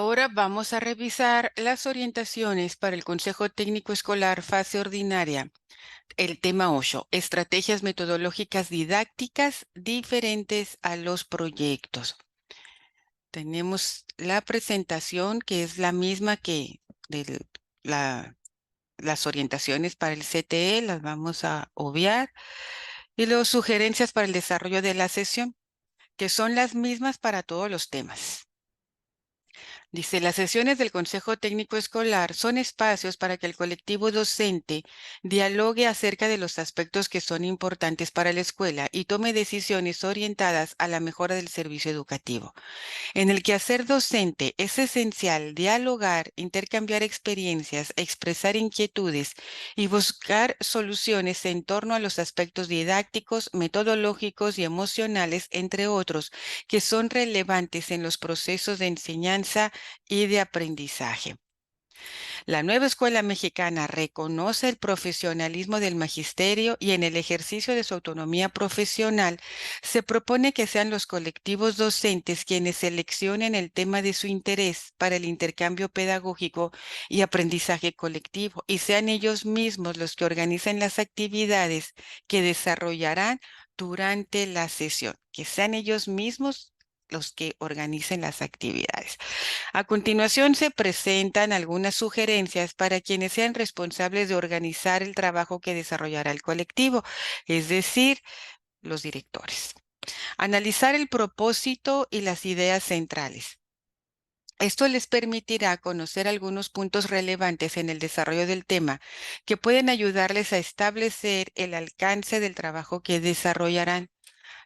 Ahora vamos a revisar las orientaciones para el Consejo Técnico Escolar fase ordinaria. El tema 8, estrategias metodológicas didácticas diferentes a los proyectos. Tenemos la presentación que es la misma que de las orientaciones para el CTE, las vamos a obviar. Y luego sugerencias para el desarrollo de la sesión, que son las mismas para todos los temas. Dice, las sesiones del Consejo Técnico Escolar son espacios para que el colectivo docente dialogue acerca de los aspectos que son importantes para la escuela y tome decisiones orientadas a la mejora del servicio educativo. En el quehacer docente es esencial dialogar, intercambiar experiencias, expresar inquietudes y buscar soluciones en torno a los aspectos didácticos, metodológicos y emocionales, entre otros, que son relevantes en los procesos de enseñanza y de aprendizaje. La nueva escuela mexicana reconoce el profesionalismo del magisterio y en el ejercicio de su autonomía profesional se propone que sean los colectivos docentes quienes seleccionen el tema de su interés para el intercambio pedagógico y aprendizaje colectivo y sean ellos mismos los que organicen las actividades que desarrollarán durante la sesión, que sean ellos mismos los que organicen las actividades. A continuación se presentan algunas sugerencias para quienes sean responsables de organizar el trabajo que desarrollará el colectivo, es decir, los directores. Analizar el propósito y las ideas centrales. Esto les permitirá conocer algunos puntos relevantes en el desarrollo del tema que pueden ayudarles a establecer el alcance del trabajo que desarrollarán.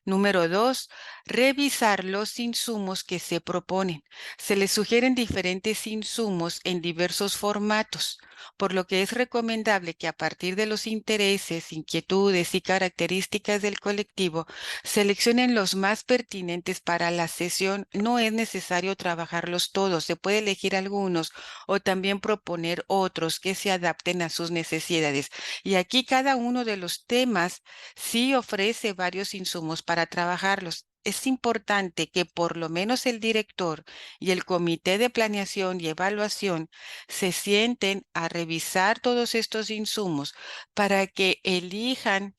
Número 2, revisar los insumos que se proponen. Se les sugieren diferentes insumos en diversos formatos, por lo que es recomendable que a partir de los intereses, inquietudes y características del colectivo, seleccionen los más pertinentes para la sesión. No es necesario trabajarlos todos, se puede elegir algunos o también proponer otros que se adapten a sus necesidades. Y aquí cada uno de los temas sí ofrece varios insumos para trabajarlos. Es importante que por lo menos el director y el comité de planeación y evaluación se sienten a revisar todos estos insumos para que elijan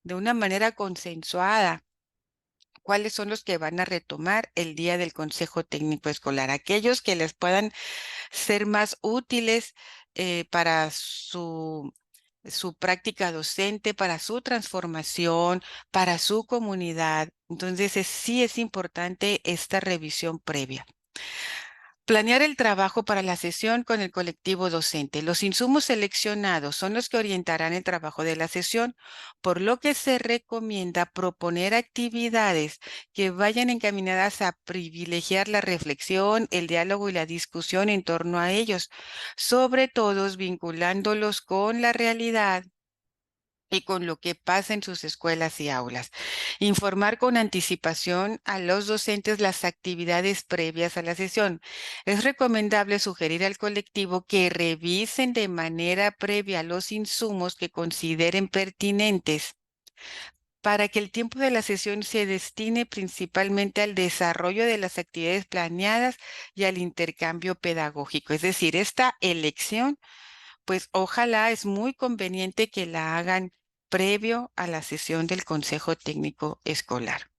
de una manera consensuada cuáles son los que van a retomar el día del Consejo Técnico Escolar, aquellos que les puedan ser más útiles para su práctica docente, para su transformación, para su comunidad. Entonces, sí es importante esta revisión previa. Planear el trabajo para la sesión con el colectivo docente. Los insumos seleccionados son los que orientarán el trabajo de la sesión, por lo que se recomienda proponer actividades que vayan encaminadas a privilegiar la reflexión, el diálogo y la discusión en torno a ellos, sobre todo vinculándolos con la realidad y con lo que pasa en sus escuelas y aulas. Informar con anticipación a los docentes las actividades previas a la sesión. Es recomendable sugerir al colectivo que revisen de manera previa los insumos que consideren pertinentes para que el tiempo de la sesión se destine principalmente al desarrollo de las actividades planeadas y al intercambio pedagógico. Es decir, esta elección pues ojalá es muy conveniente que la hagan previo a la sesión del Consejo Técnico Escolar.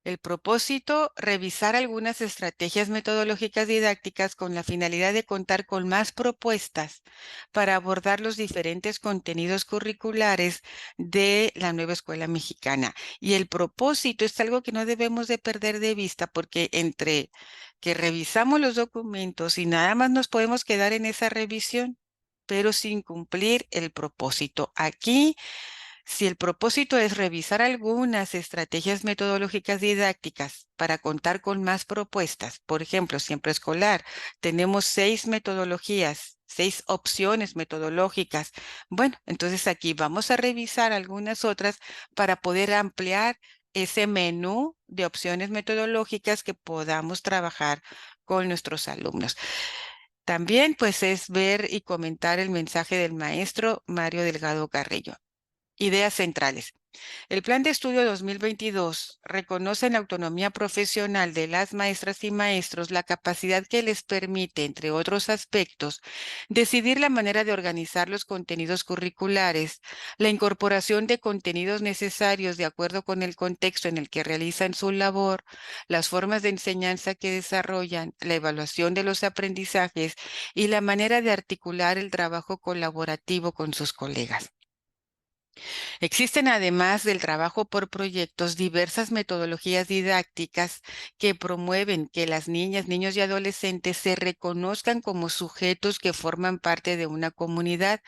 El propósito, revisar algunas estrategias metodológicas didácticas con la finalidad de contar con más propuestas para abordar los diferentes contenidos curriculares de la nueva escuela mexicana. Y el propósito es algo que no debemos de perder de vista porque entre que revisamos los documentos y nada más nos podemos quedar en esa revisión, pero sin cumplir el propósito. Aquí si el propósito es revisar algunas estrategias metodológicas didácticas para contar con más propuestas, por ejemplo, siempre escolar, tenemos 6 metodologías, 6 opciones metodológicas. Bueno, entonces aquí vamos a revisar algunas otras para poder ampliar ese menú de opciones metodológicas que podamos trabajar con nuestros alumnos. También pues es ver y comentar el mensaje del maestro Mario Delgado Carrillo. Ideas centrales. El Plan de Estudio 2022 reconoce en la autonomía profesional de las maestras y maestros la capacidad que les permite, entre otros aspectos, decidir la manera de organizar los contenidos curriculares, la incorporación de contenidos necesarios de acuerdo con el contexto en el que realizan su labor, las formas de enseñanza que desarrollan, la evaluación de los aprendizajes y la manera de articular el trabajo colaborativo con sus colegas. Existen, además del trabajo por proyectos, diversas metodologías didácticas que promueven que las niñas, niños y adolescentes se reconozcan como sujetos que forman parte de una comunidad,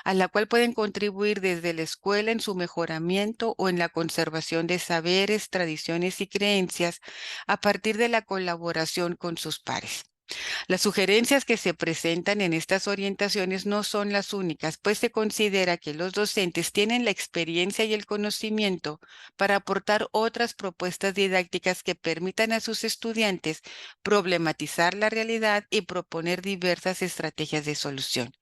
a la cual pueden contribuir desde la escuela en su mejoramiento o en la conservación de saberes, tradiciones y creencias a partir de la colaboración con sus pares. Las sugerencias que se presentan en estas orientaciones no son las únicas, pues se considera que los docentes tienen la experiencia y el conocimiento para aportar otras propuestas didácticas que permitan a sus estudiantes problematizar la realidad y proponer diversas estrategias de solución.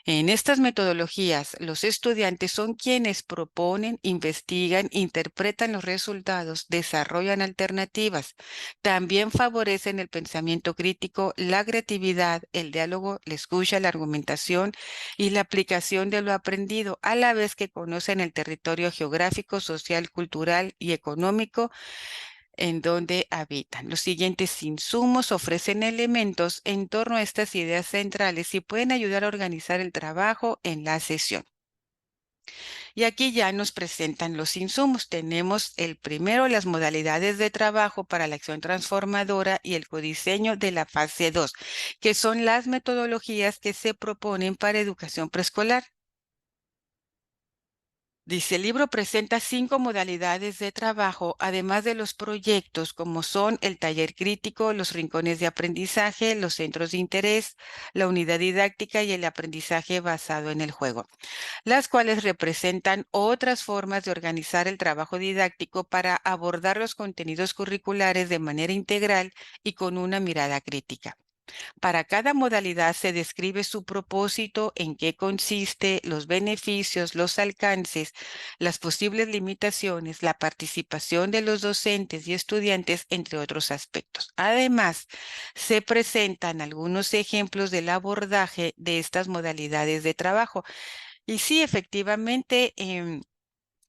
En estas metodologías, los estudiantes son quienes proponen, investigan, interpretan los resultados, desarrollan alternativas. También favorecen el pensamiento crítico, la creatividad, el diálogo, la escucha, la argumentación y la aplicación de lo aprendido, a la vez que conocen el territorio geográfico, social, cultural y económico en donde habitan. Los siguientes insumos ofrecen elementos en torno a estas ideas centrales y pueden ayudar a organizar el trabajo en la sesión. Y aquí ya nos presentan los insumos. Tenemos el primero, las modalidades de trabajo para la acción transformadora y el codiseño de la fase 2, que son las metodologías que se proponen para educación preescolar. Dice, el libro presenta 5 modalidades de trabajo, además de los proyectos como son el taller crítico, los rincones de aprendizaje, los centros de interés, la unidad didáctica y el aprendizaje basado en el juego, las cuales representan otras formas de organizar el trabajo didáctico para abordar los contenidos curriculares de manera integral y con una mirada crítica. Para cada modalidad se describe su propósito, en qué consiste, los beneficios, los alcances, las posibles limitaciones, la participación de los docentes y estudiantes, entre otros aspectos. Además, se presentan algunos ejemplos del abordaje de estas modalidades de trabajo. Y sí, efectivamente,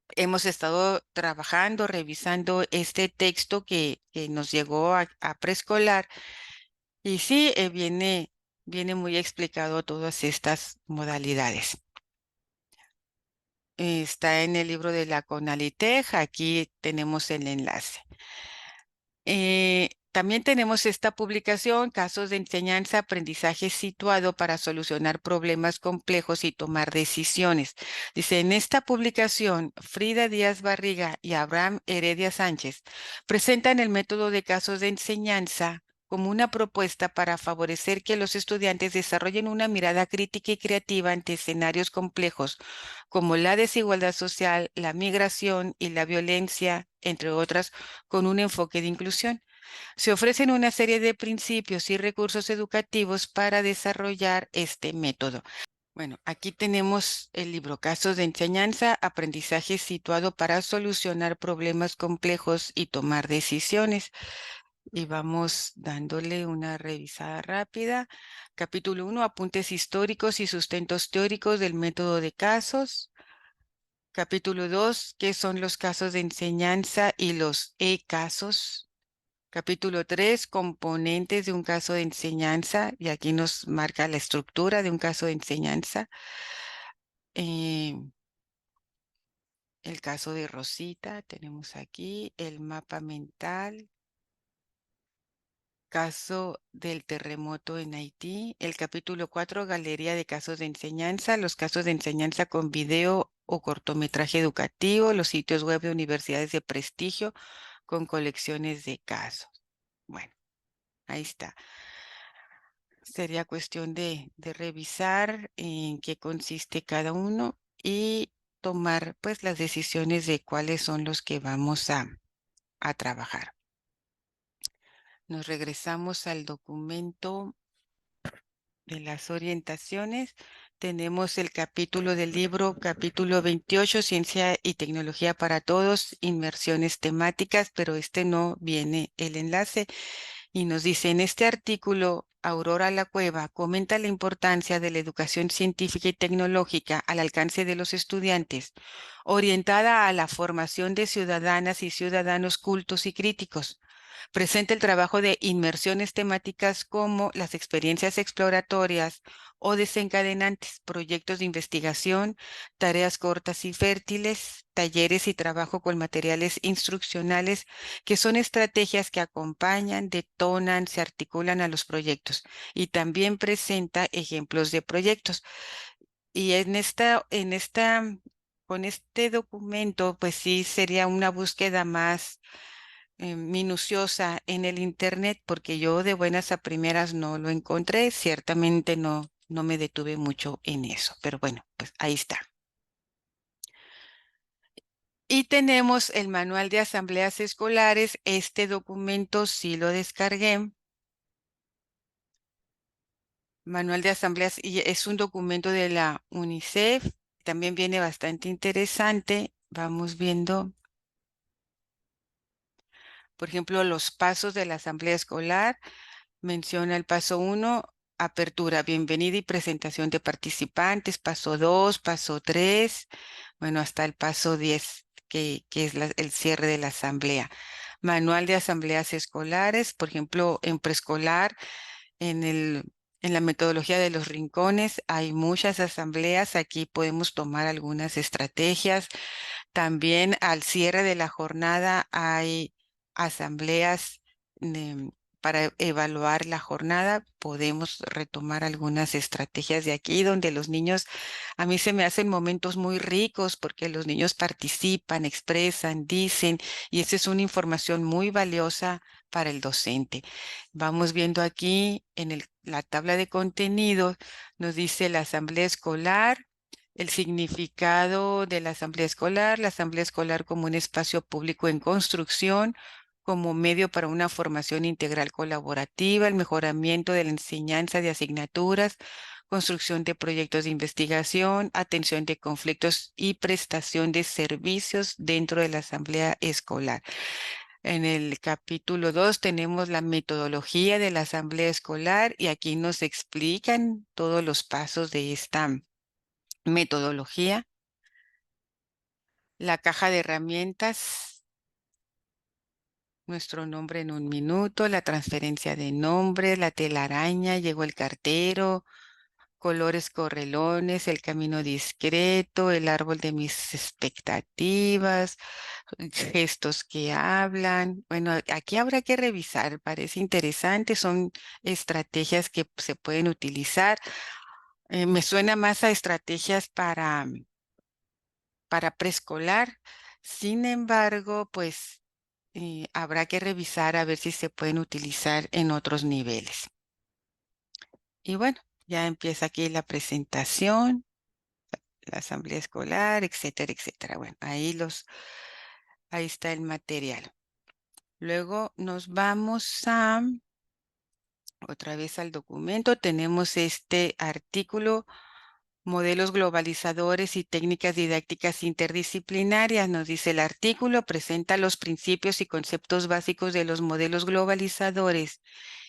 hemos estado trabajando, revisando este texto que nos llegó a preescolar y sí, viene muy explicado todas estas modalidades. Está en el libro de la CONALITEG, aquí tenemos el enlace. También tenemos esta publicación, Casos de enseñanza, aprendizaje situado para solucionar problemas complejos y tomar decisiones. Dice, en esta publicación, Frida Díaz Barriga y Abraham Heredia Sánchez presentan el método de casos de enseñanza como una propuesta para favorecer que los estudiantes desarrollen una mirada crítica y creativa ante escenarios complejos como la desigualdad social, la migración y la violencia, entre otras, con un enfoque de inclusión. Se ofrecen una serie de principios y recursos educativos para desarrollar este método. Bueno, aquí tenemos el libro Casos de enseñanza, aprendizaje situado para solucionar problemas complejos y tomar decisiones. Y vamos dándole una revisada rápida. Capítulo 1, apuntes históricos y sustentos teóricos del método de casos. Capítulo 2, ¿qué son los casos de enseñanza y los e-casos? Capítulo 3, componentes de un caso de enseñanza, y aquí nos marca la estructura de un caso de enseñanza. Eh, el caso de Rosita, tenemos aquí el mapa mental, caso del terremoto en Haití, el capítulo 4, galería de casos de enseñanza, los casos de enseñanza con video o cortometraje educativo, los sitios web de universidades de prestigio con colecciones de casos. Bueno, ahí está. Sería cuestión de revisar en qué consiste cada uno y tomar pues las decisiones de cuáles son los que vamos a trabajar. Nos regresamos al documento de las orientaciones. tenemos el capítulo del libro, capítulo 28, Ciencia y Tecnología para Todos, inmersiones temáticas, pero este no viene el enlace. Y nos dice, en este artículo, Aurora La Cueva comenta la importancia de la educación científica y tecnológica al alcance de los estudiantes, orientada a la formación de ciudadanas y ciudadanos cultos y críticos. Presenta el trabajo de inmersiones temáticas como las experiencias exploratorias o desencadenantes, proyectos de investigación, tareas cortas y fértiles, talleres y trabajo con materiales instruccionales, que son estrategias que acompañan, detonan, se articulan a los proyectos. Y también presenta ejemplos de proyectos. Y con este documento, pues sí sería una búsqueda más minuciosa en el internet, porque yo de buenas a primeras no lo encontré. Ciertamente no me detuve mucho en eso, pero bueno, pues ahí está. Y tenemos el manual de asambleas escolares. Este documento sí lo descargué. Manual de asambleas, y es un documento de la UNICEF. También viene bastante interesante. Vamos viendo, por ejemplo, los pasos de la asamblea escolar. Menciona el paso 1, apertura, bienvenida y presentación de participantes. Paso 2, paso 3, bueno, hasta el paso 10, que es el cierre de la asamblea. Manual de asambleas escolares, por ejemplo, en preescolar, en la metodología de los rincones, hay muchas asambleas. Aquí podemos tomar algunas estrategias. También al cierre de la jornada hay asambleas em, para evaluar la jornada. Podemos retomar algunas estrategias de aquí donde los niños, a mí se me hacen momentos muy ricos porque los niños participan, expresan, dicen, y esa es una información muy valiosa para el docente. Vamos viendo aquí en la tabla de contenido, nos dice la asamblea escolar. El significado de la asamblea escolar como un espacio público en construcción, como medio para una formación integral colaborativa, el mejoramiento de la enseñanza de asignaturas, construcción de proyectos de investigación, atención de conflictos y prestación de servicios dentro de la asamblea escolar. En el capítulo 2 tenemos la metodología de la asamblea escolar y aquí nos explican todos los pasos de esta metodología. La caja de herramientas, nuestro nombre en un minuto, la transferencia de nombre, la telaraña, llegó el cartero, colores correlones, el camino discreto, el árbol de mis expectativas, gestos que hablan. Bueno, aquí habrá que revisar, parece interesante, son estrategias que se pueden utilizar. Me suena más a estrategias para preescolar. Sin embargo, pues habrá que revisar a ver si se pueden utilizar en otros niveles. Y bueno, ya empieza aquí la presentación, la asamblea escolar, etcétera, etcétera. Bueno, ahí está el material. Luego nos vamos otra vez al documento. Tenemos este artículo, modelos globalizadores y técnicas didácticas interdisciplinarias. Nos dice el artículo, presenta los principios y conceptos básicos de los modelos globalizadores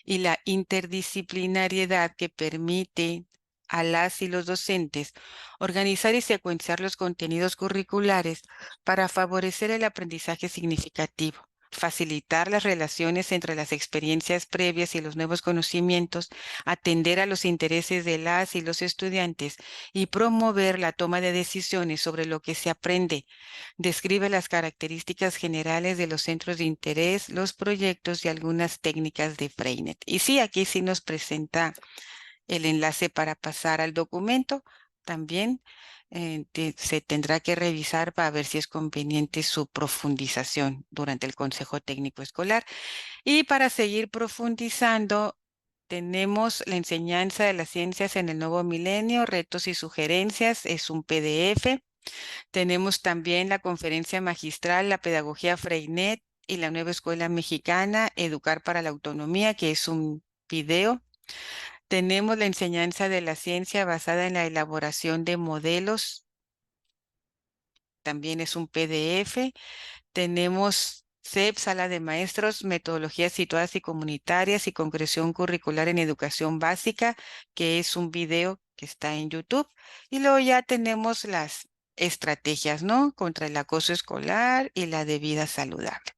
y la interdisciplinariedad que permite a las y los docentes organizar y secuenciar los contenidos curriculares para favorecer el aprendizaje significativo, facilitar las relaciones entre las experiencias previas y los nuevos conocimientos, atender a los intereses de las y los estudiantes y promover la toma de decisiones sobre lo que se aprende. Describe las características generales de los centros de interés, los proyectos y algunas técnicas de Freinet. Y sí, aquí sí nos presenta el enlace para pasar al documento. También se tendrá que revisar para ver si es conveniente su profundización durante el Consejo Técnico Escolar. Y para seguir profundizando, tenemos la enseñanza de las ciencias en el nuevo milenio, retos y sugerencias, es un PDF. Tenemos también la conferencia magistral, la pedagogía Freinet y la nueva escuela mexicana, Educar para la Autonomía, que es un video. Tenemos la enseñanza de la ciencia basada en la elaboración de modelos. También es un PDF. Tenemos CEP, Sala de Maestros, Metodologías Situadas y Comunitarias y Concreción Curricular en Educación Básica, que es un video que está en YouTube. Y luego ya tenemos las estrategias, ¿no? Contra el acoso escolar y la de vida saludable.